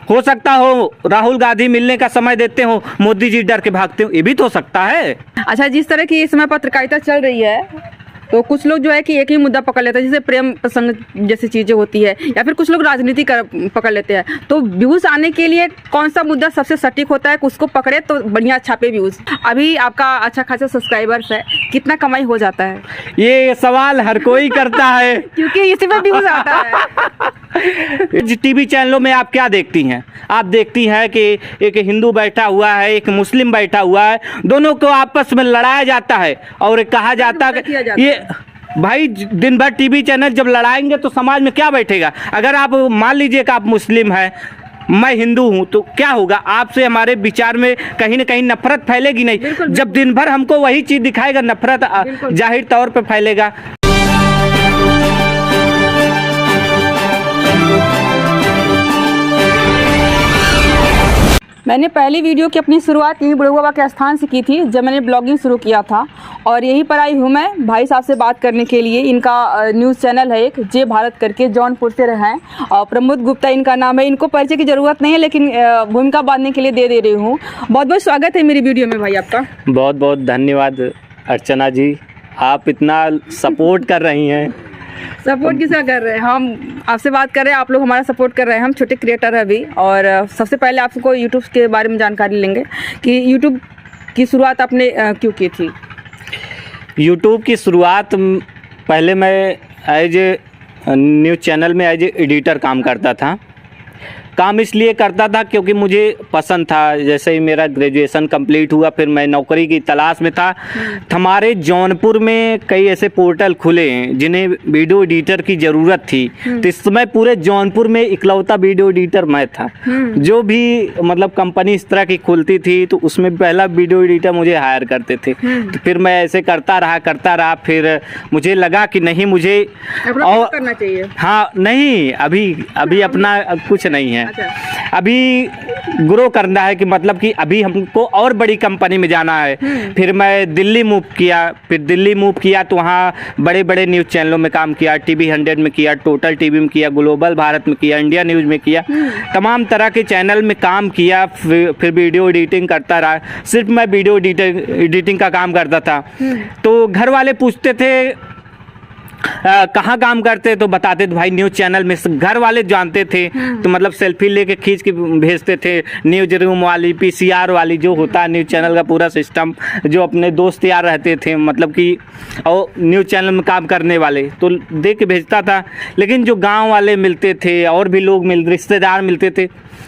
हो सकता हो राहुल गांधी मिलने का समय देते हो, मोदी जी डर के भागते हो, ये भी तो हो सकता है। अच्छा, जिस तरह की इस समय पत्रकारिता चल रही है तो कुछ लोग जो है कि एक ही मुद्दा पकड़ लेते हैं, जैसे प्रेम प्रसंग जैसी चीज़ें होती है, या फिर कुछ लोग राजनीति पकड़ लेते हैं। तो व्यूज़ आने के लिए कौन सा मुद्दा सबसे सटीक होता है, उसको पकड़े तो बढ़िया छापे व्यूज़। अभी आपका अच्छा खासा सब्सक्राइबर्स है, कितना कमाई हो जाता है? ये सवाल हर कोई करता है क्योंकि इसी में व्यूज़ आता है। टीवी चैनलों में आप क्या देखती हैं? आप देखती हैं कि एक हिंदू बैठा हुआ है, एक मुस्लिम बैठा हुआ है, दोनों को आपस में लड़ाया जाता है और कहा जाता है कि ये भाई दिन भर टीवी चैनल जब लड़ाएंगे तो समाज में क्या बैठेगा। अगर आप मान लीजिए कि आप मुस्लिम हैं, मैं हिंदू हूं, तो क्या होगा, आपसे हमारे विचार में कहीं ना कहीं नफरत फैलेगी नहीं। जब दिन भर हमको वही चीज़ दिखाएगा, नफरत जाहिर तौर पर फैलेगा। मैंने पहली वीडियो की अपनी शुरुआत यही बुढ़ऊ बाबा के स्थान से की थी, जब मैंने ब्लॉगिंग शुरू किया था, और यहीं पर आई हूँ मैं भाई साहब से बात करने के लिए। इनका न्यूज़ चैनल है एक, जय भारत करके, जौनपुर से रहे हैं, और प्रमोद गुप्ता इनका नाम है। इनको परिचय की ज़रूरत नहीं है, लेकिन भूमिका बांधने के लिए दे रही हूँ। बहुत बहुत स्वागत है मेरी वीडियो में भाई आपका। बहुत बहुत धन्यवाद अर्चना जी, आप इतना सपोर्ट कर रही हैं। सपोर्ट किसका कर रहे हैं? हम आपसे बात कर रहे हैं, आप लोग हमारा सपोर्ट कर रहे हैं। हम छोटे क्रिएटर हैं अभी, और सबसे पहले आपको यूट्यूब के बारे में जानकारी लेंगे कि यूट्यूब की शुरुआत आपने क्यों की थी? यूट्यूब की शुरुआत पहले मैं एज ए न्यूज़ चैनल में एज ए एडिटर काम करता था। काम इसलिए करता था क्योंकि मुझे पसंद था। जैसे ही मेरा ग्रेजुएशन कंप्लीट हुआ, फिर मैं नौकरी की तलाश में था। हमारे जौनपुर में कई ऐसे पोर्टल खुले हैं जिन्हें वीडियो एडिटर की ज़रूरत थी, तो इस समय पूरे जौनपुर में इकलौता वीडियो एडिटर मैं था। जो भी मतलब कंपनी इस तरह की खुलती थी तो उसमें पहला वीडियो एडिटर मुझे हायर करते थे। तो फिर मैं ऐसे करता रहा। फिर मुझे लगा कि नहीं, मुझे और करना चाहिए। हाँ, नहीं, अभी अपना कुछ नहीं है। अभी ग्रो करना है, कि मतलब कि अभी हमको और बड़ी कंपनी में जाना है। फिर मैं दिल्ली मूव किया, तो वहाँ बड़े बड़े न्यूज़ चैनलों में काम किया। टीवी 100 में किया, टोटल टीवी में किया, ग्लोबल भारत में किया, इंडिया न्यूज़ में किया, तमाम तरह के चैनल में काम किया। फिर वीडियो एडिटिंग करता रहा। सिर्फ मैं वीडियो एडिटिंग का काम करता था। तो घर वाले पूछते थे कहाँ काम करते, तो बताते थे भाई न्यूज़ चैनल में। घर वाले जानते थे, तो मतलब सेल्फी लेके खींच के भेजते थे। न्यूज रूम वाली, पीसीआर वाली, जो होता है न्यूज़ चैनल का पूरा सिस्टम, जो अपने दोस्त यार रहते थे, मतलब कि और न्यूज़ चैनल में काम करने वाले, तो दे के भेजता था। लेकिन जो गांव वाले मिलते थे और भी लोग रिश्तेदार मिलते थे,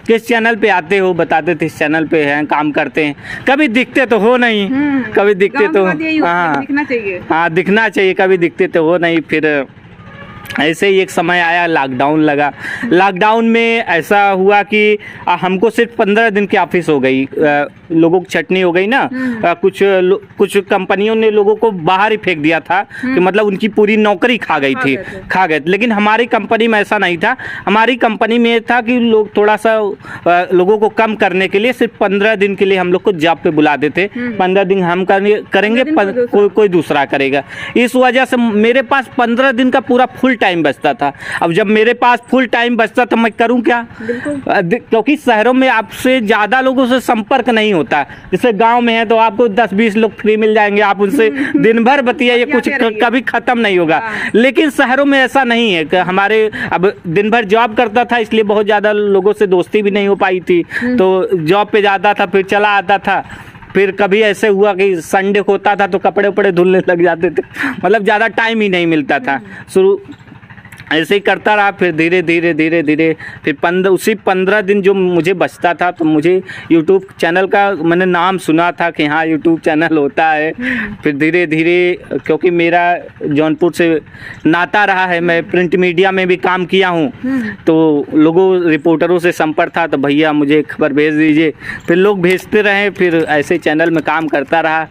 किस चैनल पे आते हो, बताते थे इस चैनल पे हैं, काम करते हैं। कभी दिखते तो हो नहीं, कभी दिखते तो हाँ दिखना चाहिए, कभी दिखते तो हो नहीं। फिर ऐसे ही एक समय आया, लॉकडाउन लगा। लॉकडाउन में ऐसा हुआ कि हमको सिर्फ 15 दिन की ऑफिस हो गई। लोगों की छटनी हो गई ना। कुछ कंपनियों ने लोगों को बाहर ही फेंक दिया था, कि मतलब उनकी पूरी नौकरी खा गए। लेकिन हमारी कंपनी में ऐसा नहीं था। हमारी कंपनी में था कि लोग थोड़ा सा लोगों को कम करने के लिए सिर्फ 15 दिन के लिए हम लोग को जॉब पे बुलाते थे। 15 दिन हम करेंगे, कोई दूसरा करेगा। इस वजह से मेरे पास 15 दिन का पूरा फुल टाइम बचता था। अब जब मेरे पास फुल टाइम बचता तो मैं करूं क्या? क्योंकि शहरों में आपसे ज़्यादा लोगों से संपर्क नहीं होता। जैसे गांव में है तो आपको 10-20 लोग फ्री मिल जाएंगे, आप उनसे दिन भर बतियाइए, कुछ कभी ख़त्म नहीं होगा। लेकिन शहरों में ऐसा नहीं है। कि हमारे अब दिन भर जॉब करता था, इसलिए बहुत ज़्यादा लोगों से दोस्ती भी नहीं हो पाई थी। तो जॉब पे जाता था, फिर चला आता था। फिर कभी ऐसे हुआ कि संडे होता था तो कपड़े उपड़े धुलने लग जाते थे, मतलब ज़्यादा टाइम ही नहीं मिलता था। शुरू ऐसे ही करता रहा। फिर धीरे धीरे फिर उसी 15 दिन जो मुझे बचता था, तो मुझे यूट्यूब चैनल का मैंने नाम सुना था कि हाँ यूट्यूब चैनल होता है। फिर धीरे धीरे, क्योंकि मेरा जौनपुर से नाता रहा है, मैं प्रिंट मीडिया में भी काम किया हूँ, तो लोगों रिपोर्टरों से संपर्क था, तो भैया मुझे खबर भेज दीजिए। फिर लोग भेजते रहे, फिर ऐसे चैनल में काम करता रहा।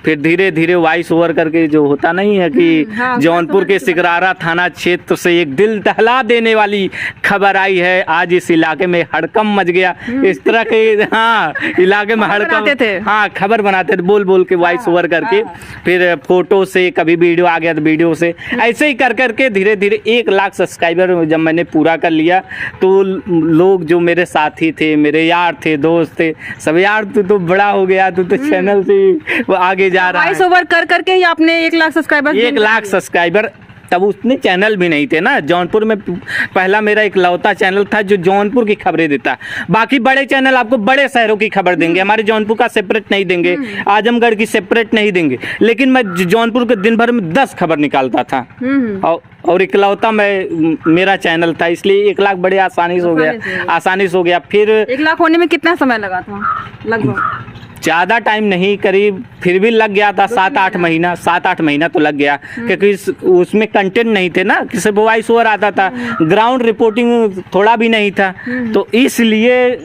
फिर धीरे धीरे वॉइस ओवर करके, जो होता नहीं है कि जौनपुर के सिकरारा थाना क्षेत्र से एक दिल दहला देने वाली खबर आई है। आज इस इलाके में हड़कंप मच गया। इस तरह के हाँ इलाके में बनाते थे। हड़कंप, हाँ खबर बनाते थे बोल बोल के वॉइस ओवर करके, फिर फोटो से, कभी वीडियो आ गया तो वीडियो से, ऐसे ही कर करके धीरे धीरे 1 लाख सब्सक्राइबर जब मैंने पूरा कर लिया तो लोग जो मेरे साथी थे, मेरे यार थे, दोस्त थे, सब यार तू तो बड़ा हो गया, तू तो चैनल से वो आगे जा रहा है। वॉइस ओवर कर करके ही आपने 1 लाख सब्सक्राइबर 1 लाख सब्सक्राइबर। तब उसने चैनल भी नहीं थे ना जौनपुर में, पहला मेरा एक लौता चैनल था जो जौनपुर की खबरें देता। बाकी बड़े चैनल आपको बड़े शहरों की खबर देंगे, हमारे जौनपुर का सेपरेट नहीं देंगे, आजमगढ़ की सेपरेट नहीं देंगे, लेकिन मैं जौनपुर के दिन भर में 10 खबर निकालता था। और इकलौता मैं मेरा चैनल था, इसलिए 1 लाख बड़े आसानी से हो गया। फिर 1 लाख होने में कितना समय लगा था लगभग? ज़्यादा टाइम नहीं, करीब फिर भी लग गया था 7-8 महीना तो लग गया, क्योंकि उसमें कंटेंट नहीं थे ना, कि सिर्फ वॉइस ओवर आता था, ग्राउंड रिपोर्टिंग थोड़ा भी नहीं था, तो इसलिए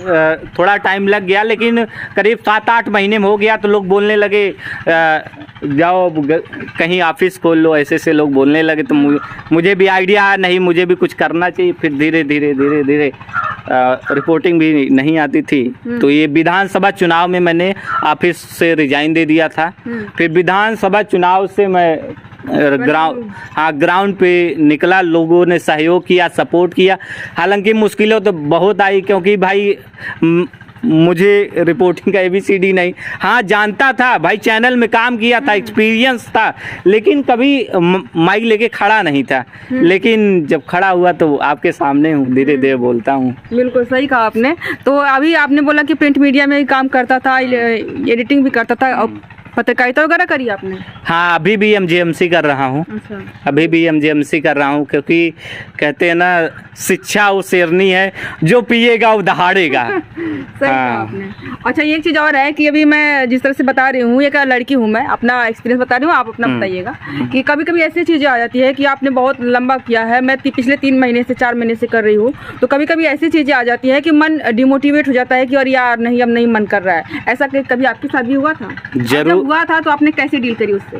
थोड़ा टाइम लग गया। लेकिन करीब 7-8 महीने में हो गया तो लोग बोलने लगे जाओ कहीं ऑफिस खोल लो, ऐसे लोग बोलने लगे। तो मुझे भी आइडिया नहीं, मुझे भी कुछ करना चाहिए। फिर धीरे धीरे रिपोर्टिंग भी नहीं आती थी, तो ये विधानसभा चुनाव में मैंने ऑफिस से रिजाइन दे दिया था। फिर विधानसभा चुनाव से मैं ग्राउंड पे निकला, लोगों ने सहयोग किया, सपोर्ट किया। हालांकि मुश्किलें तो बहुत आई, क्योंकि भाई मुझे रिपोर्टिंग का ABCD नहीं, हाँ जानता था भाई, चैनल में काम किया था, एक्सपीरियंस था, लेकिन कभी माइक लेके खड़ा नहीं था। लेकिन जब खड़ा हुआ तो आपके सामने हूँ, धीरे धीरे बोलता हूँ। बिल्कुल सही कहा आपने। तो अभी आपने बोला कि प्रिंट मीडिया में काम करता था, एडिटिंग भी करता था, और पत्रकारिता वगैरह करी आपने? हाँ, अभी भी MGMC कर रहा हूँ। अच्छा। अभी भी MGMC कर रहा हूँ, क्योंकि कहते हैं ना शिक्षा वो शेरनी है, जो पिएगा वो दहाड़ेगा। सही कहा आपने। अच्छा, एक चीज़ और है कि अभी मैं जिस तरह से बता रही हूँ, एक लड़की हूँ मैं, अपना एक्सपीरियंस बता रही हूँ, आप अपना बताइएगा कि कभी कभी ऐसी चीज़ें आ जाती है कि आपने बहुत लंबा किया है, मैं पिछले 3 महीने से 4 महीने से कर रही हूँ, तो कभी कभी ऐसी चीज़ें आ जाती है कि मन डिमोटिवेट हो जाता है कि और यार नहीं, अब नहीं मन कर रहा है। ऐसा कभी आपके साथ भी हुआ था? जरूर हुआ था, तो आपने कैसे डील करी उससे?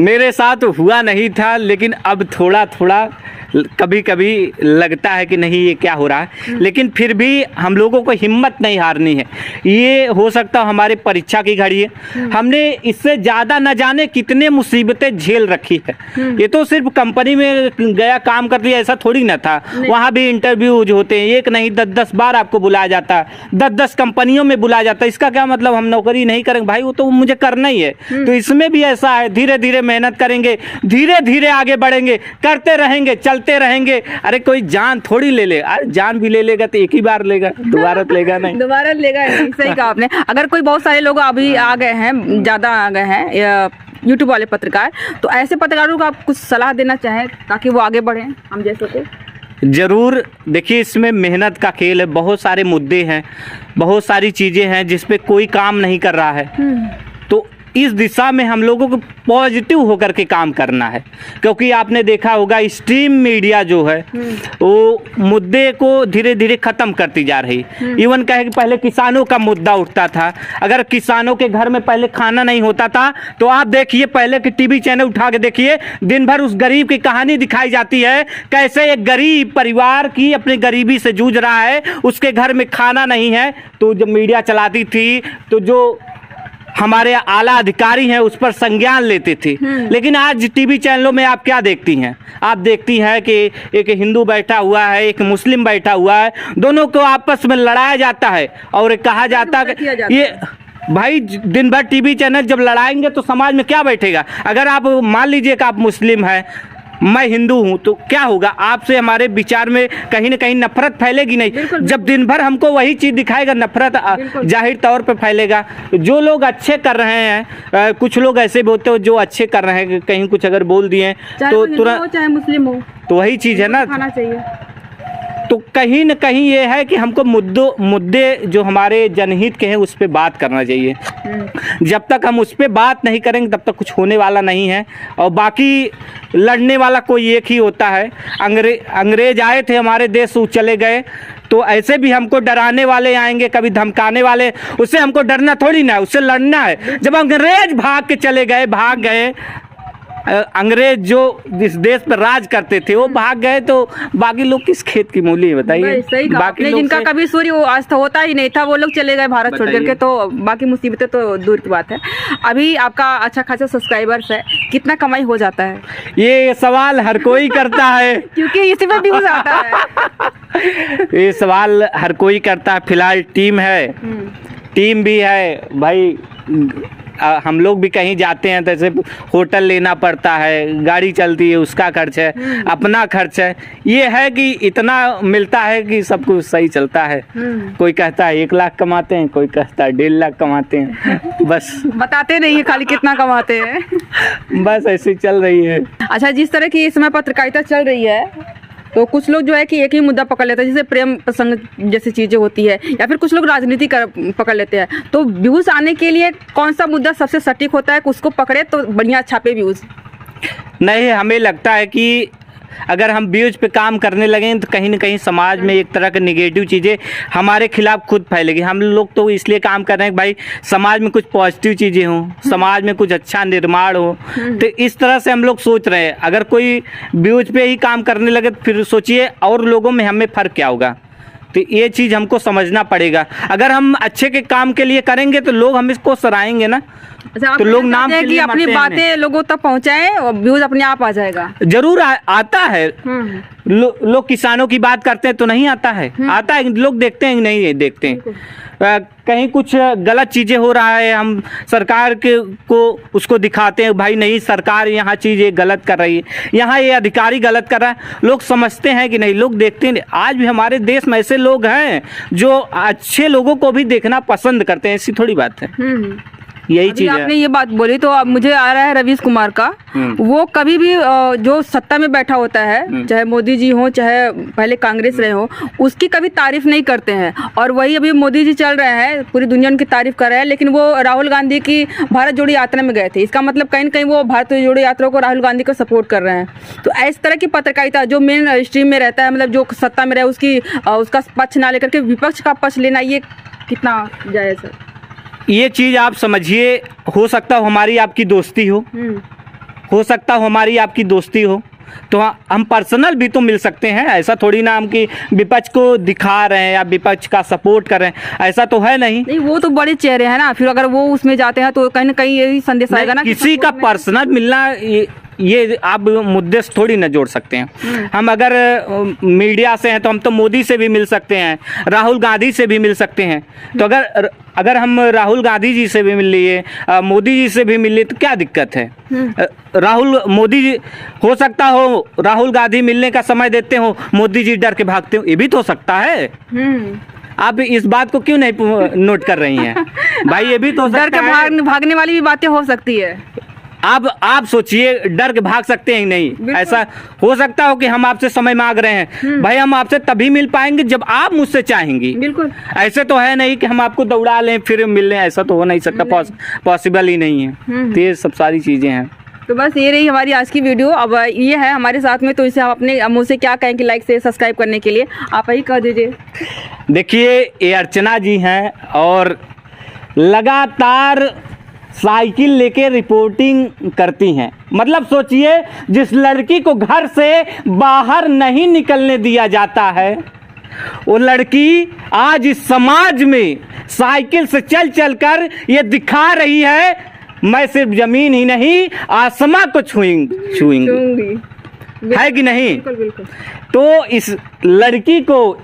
मेरे साथ हुआ नहीं था, लेकिन अब थोड़ा थोड़ा कभी कभी लगता है कि नहीं ये क्या हो रहा है, लेकिन फिर भी हम लोगों को हिम्मत नहीं हारनी है। ये हो सकता है हमारे परीक्षा की घड़ी है, हमने इससे ज़्यादा न जाने कितने मुसीबतें झेल रखी है। ये तो सिर्फ कंपनी में गया काम कर लिया ऐसा थोड़ी ना था, वहाँ भी इंटरव्यूज होते हैं, एक नहीं 10-10 बार आपको बुलाया जाता है, 10-10 कंपनियों में बुलाया जाता है। इसका क्या मतलब हम नौकरी नहीं करेंगे? भाई वो तो मुझे करना ही है। तो इसमें भी ऐसा है, धीरे धीरे मेहनत करेंगे, धीरे धीरे आगे बढ़ेंगे, करते रहेंगे, चलते रहेंगे। अरे कोई जान थोड़ी ले ले, अरे जान भी ले लेगा तो एक ही बार लेगा, दोबारा तो लेगा नहीं। दोबारा लेगा नहीं। सही कहा आपने। अगर कोई बहुत सारे लोग अभी आ गए हैं, ज़्यादा आ गए हैं यूट्यूब वाले पत्रकार, तो ऐसे पत्रकारों को आप कुछ सलाह देना चाहें ताकि वो आगे बढ़ें हम जैसे को? जरूर। देखिए, इसमें मेहनत का खेल है, बहुत सारे मुद्दे हैं, बहुत सारी चीज़ें हैं जिस पे कोई काम नहीं कर रहा है। तो इस दिशा में हम लोगों को पॉजिटिव होकर के काम करना है, क्योंकि आपने देखा होगा स्ट्रीम मीडिया जो है वो मुद्दे को धीरे धीरे ख़त्म करती जा रही। इवन कहे कि पहले किसानों का मुद्दा उठता था, अगर किसानों के घर में पहले खाना नहीं होता था तो आप देखिए पहले के टीवी चैनल उठा के देखिए, दिन भर उस गरीब की कहानी दिखाई जाती है, कैसे एक गरीब परिवार की अपनी गरीबी से जूझ रहा है, उसके घर में खाना नहीं है। तो जब मीडिया चलाती थी तो जो हमारे आला अधिकारी हैं उस पर संज्ञान लेते थे। लेकिन आज टीवी चैनलों में आप क्या देखती हैं? आप देखती हैं कि एक हिंदू बैठा हुआ है, एक मुस्लिम बैठा हुआ है, दोनों को आपस में लड़ाया जाता है और कहा जाता है ये भाई दिन भर टीवी चैनल जब लड़ाएंगे तो समाज में क्या बैठेगा? अगर आप मान लीजिए कि आप मुस्लिम हैं, मैं हिंदू हूं, तो क्या होगा? आपसे हमारे विचार में कहीं ना कहीं नफरत फैलेगी नहीं। जब दिन भर हमको वही चीज़ दिखाएगा, नफरत जाहिर तौर पे फैलेगा। जो लोग अच्छे कर रहे हैं, कुछ लोग ऐसे भी होते हैं जो अच्छे कर रहे हैं, कहीं कुछ अगर बोल दिए तो तुरंत, चाहे मुस्लिम हो, तो वही चीज़ है ना, खाना चाहिए। तो कहीं न कहीं ये है कि हमको मुद्दे जो हमारे जनहित के हैं उस पर बात करना चाहिए। जब तक हम उस पर बात नहीं करेंगे तब तक कुछ होने वाला नहीं है। और बाकी लड़ने वाला कोई एक ही होता है। अंग्रेज आए थे हमारे देश, वो चले गए, तो ऐसे भी हमको डराने वाले आएंगे, कभी धमकाने वाले, उससे हमको डरना थोड़ी ना है, उससे लड़ना है। जब अंग्रेज भाग के चले गए, भाग गए, अंग्रेज जो इस देश पर राज करते थे वो भाग गए, तो बाकी लोग किस खेत की मूली है बताइए। सही कहा आपने, जिनका कभी सूर्य वो आज तो होता ही नहीं था, वो लोग चले गए भारत छोड़ करके, तो बाकी मुसीबतें तो दूर की बात है। अभी आपका अच्छा खासा सब्सक्राइबर्स है, कितना कमाई हो जाता है? ये सवाल हर कोई करता है क्योंकि इसी पे व्यूज आता है। ये सवाल हर कोई करता है। फिलहाल टीम है, टीम भी है भाई। हम लोग भी कहीं जाते हैं तो ऐसे होटल लेना पड़ता है, गाड़ी चलती है, उसका खर्च है, अपना खर्च है। ये है कि इतना मिलता है कि सब कुछ सही चलता है। कोई कहता है 1 लाख कमाते हैं, कोई कहता है 1.5 लाख कमाते हैं, बस बताते नहीं है खाली कितना कमाते हैं। बस ऐसे चल रही है। अच्छा, जिस तरह की इस समय पत्रकारिता चल रही है, तो कुछ लोग जो है कि एक ही मुद्दा पकड़ लेते हैं, जैसे प्रेम प्रसंग जैसी चीजें होती है, या फिर कुछ लोग राजनीति पकड़ लेते हैं। तो व्यूज आने के लिए कौन सा मुद्दा सबसे सटीक होता है कि उसको पकड़े तो बढ़िया छापे व्यूज? नहीं, हमें लगता है कि अगर हम व्यूज पे काम करने लगे तो कहीं ना कहीं समाज में एक तरह की निगेटिव चीज़ें हमारे खिलाफ खुद फैलेगी। हम लोग तो इसलिए काम कर रहे हैं कि भाई समाज में कुछ पॉजिटिव चीज़ें हों, समाज में कुछ अच्छा निर्माण हो। तो इस तरह से हम लोग सोच रहे हैं। अगर कोई व्यूज पे ही काम करने लगे तो फिर सोचिए और लोगों में हमें फ़र्क क्या होगा। तो ये चीज़ हमको समझना पड़ेगा। अगर हम अच्छे के काम के लिए करेंगे तो लोग हम इसको सराहेंगे ना। अच्छा, तो लोग नाम के कि लिए अपनी मरते हैं बातें लोगों तक पहुंचाएं और व्यूज अपने आप आ जाएगा। जरूर आता है। लोग किसानों की बात करते हैं तो नहीं आता है, आता है। लोग देखते हैं नहीं देखते हैं। कहीं कुछ गलत चीज़ें हो रहा है, हम सरकार को उसको दिखाते हैं, भाई नहीं सरकार यहाँ चीज़ ये गलत कर रही है, यहाँ ये अधिकारी गलत कर रहा है। लोग समझते हैं कि नहीं, लोग देखते हैं। आज भी हमारे देश में ऐसे लोग हैं जो अच्छे लोगों को भी देखना पसंद करते हैं, ऐसी थोड़ी बात है। यही चीज है। आपने ये बात बोली तो अब मुझे आ रहा है रवीश कुमार का। वो कभी भी जो सत्ता में बैठा होता है, चाहे मोदी जी हो चाहे पहले कांग्रेस रहे हो, उसकी कभी तारीफ नहीं करते हैं। और वही अभी मोदी जी चल रहे हैं, पूरी दुनिया उनकी तारीफ कर रहे हैं, लेकिन वो राहुल गांधी की भारत जोड़ो यात्रा में गए थे। इसका मतलब कहीं ना कहीं वो भारत जोड़ो यात्रा को राहुल गांधी को सपोर्ट कर रहे हैं। तो इस तरह की पत्रकारिता जो मेन स्ट्रीम में रहता है, मतलब जो सत्ता में रहे उसका पक्ष ना लेकर के विपक्ष का पक्ष लेना, ये कितना जायज़ है? ये चीज़ आप समझिए, हो सकता हो हमारी आपकी दोस्ती हो सकता हो हमारी आपकी दोस्ती हो, तो हम पर्सनल भी तो मिल सकते हैं। ऐसा थोड़ी ना हम कि विपक्ष को दिखा रहे हैं या विपक्ष का सपोर्ट कर रहे हैं, ऐसा तो है नहीं। वो तो बड़े चेहरे हैं ना, फिर अगर वो उसमें जाते हैं तो कहीं ना कहीं यही संदेश आएगा ना, किसी का पर्सनल मिलना ये आप मुद्दे से थोड़ी ना जोड़ सकते हैं। हम अगर मीडिया से हैं तो हम तो मोदी से भी मिल सकते हैं, राहुल गांधी से भी मिल सकते हैं। तो अगर हम राहुल गांधी जी से भी मिल लिए, मोदी जी से भी मिल लिए, तो क्या दिक्कत है? मोदी जी हो सकता हो राहुल गांधी मिलने का समय देते हो, मोदी जी डर के भागते हो, ये भी तो हो सकता है। आप इस बात को क्यों नहीं नोट कर रही हैं? भाई ये भी तो डर के भागने वाली भी बातें हो सकती है। आप सोचिए, डर के भाग सकते हैं नहीं? ऐसा हो सकता हो कि हम आपसे समय मांग रहे हैं, भाई हम आपसे तभी मिल पाएंगे जब आप मुझसे चाहेंगी। बिल्कुल, ऐसे तो है नहीं कि हम आपको दौड़ा लें फिर मिल लें, ऐसा तो हो नहीं सकता, पॉसिबल ही नहीं है। तो ये सब सारी चीजें हैं। तो बस ये रही हमारी आज की वीडियो। अब ये है हमारे साथ में, तो इसे आप अपने मुँह से क्या कहें कि लाइक से सब्सक्राइब करने के लिए आप ही कह दीजिए। देखिए, ये अर्चना जी हैं और लगातार साइकिल लेके रिपोर्टिंग करती हैं। मतलब सोचिए, जिस लड़की को घर से बाहर नहीं निकलने दिया जाता है, वो लड़की आज इस समाज में साइकिल से चल चल कर ये दिखा रही है, मैं सिर्फ जमीन ही नहीं आसमां को छूऊंगी। है कि नहीं? बिल्कुल बिल्कुल। तो इस लड़की को,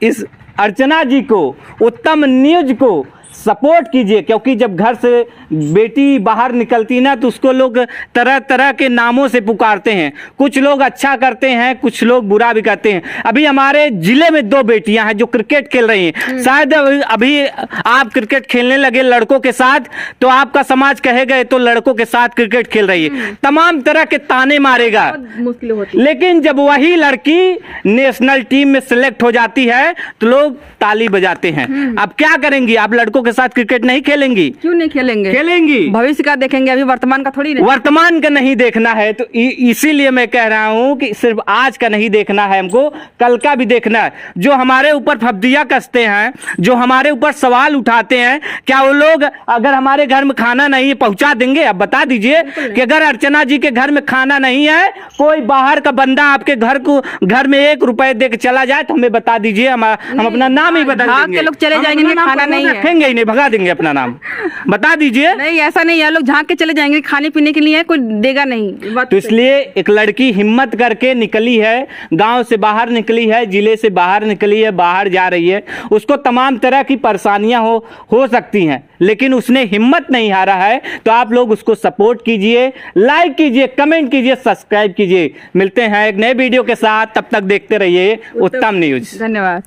इस अर्चना जी को, उत्तम न्यूज को सपोर्ट कीजिए, क्योंकि जब घर से बेटी बाहर निकलती ना तो उसको लोग तरह तरह के नामों से पुकारते हैं। कुछ लोग अच्छा करते हैं, कुछ लोग बुरा भी करते हैं। अभी हमारे जिले में 2 बेटियां हैं जो क्रिकेट खेल रही हैं। शायद अभी आप क्रिकेट खेलने लगे लड़कों के साथ तो आपका समाज कहेगा तो लड़कों के साथ क्रिकेट खेल रही है, तमाम तरह के ताने मारेगा। मुश्किल होती है। लेकिन जब वही लड़की नेशनल टीम में सिलेक्ट हो जाती है तो लोग ताली बजाते हैं। अब क्या करेंगी आप? लड़कों लड़कों के साथ क्रिकेट नहीं खेलेंगी? क्यों नहीं खेलेंगे? खेलेंगी। भविष्य का देखेंगे, अभी वर्तमान का थोड़ी नहीं। वर्तमान का नहीं देखना है तो इसीलिए मैं कह रहा हूं कि सिर्फ आज का नहीं देखना है, हमको कल का भी देखना है। जो हमारे ऊपर फब्दिया कसते हैं, जो हमारे ऊपर सवाल उठाते हैं, क्या वो लोग अगर हमारे घर में खाना नहीं है पहुंचा देंगे? अब बता दीजिए कि अगर अर्चना जी के घर में खाना नहीं है, कोई बाहर का बंदा आपके घर में 1 रुपए दे के चला जाए तो हमें बता दीजिए, हम अपना नाम ही बदल झाँक देंगे। के लोग चले हम जाएंगे, अपना नाम खाना नहीं है। रखेंगे ही नहीं, भगा देंगे अपना नाम। बता दीजिए। नहीं, ऐसा नहीं है, लोग झांक के चले जाएंगे, खाने पीने के लिए कोई देगा नहीं। बात तो इसलिए एक लड़की हिम्मत करके निकली है, गांव से बाहर निकली है, जिले से बाहर निकली है, बाहर जा रही है। उसको तमाम तरह की परेशानियां हो सकती हैं, लेकिन उसने हिम्मत नहीं हारा है। तो आप लोग उसको सपोर्ट कीजिए, लाइक कीजिए, कमेंट कीजिए, सब्सक्राइब कीजिए। मिलते हैं एक नए वीडियो के साथ, तब तक देखते रहिए उत्तम न्यूज। धन्यवाद।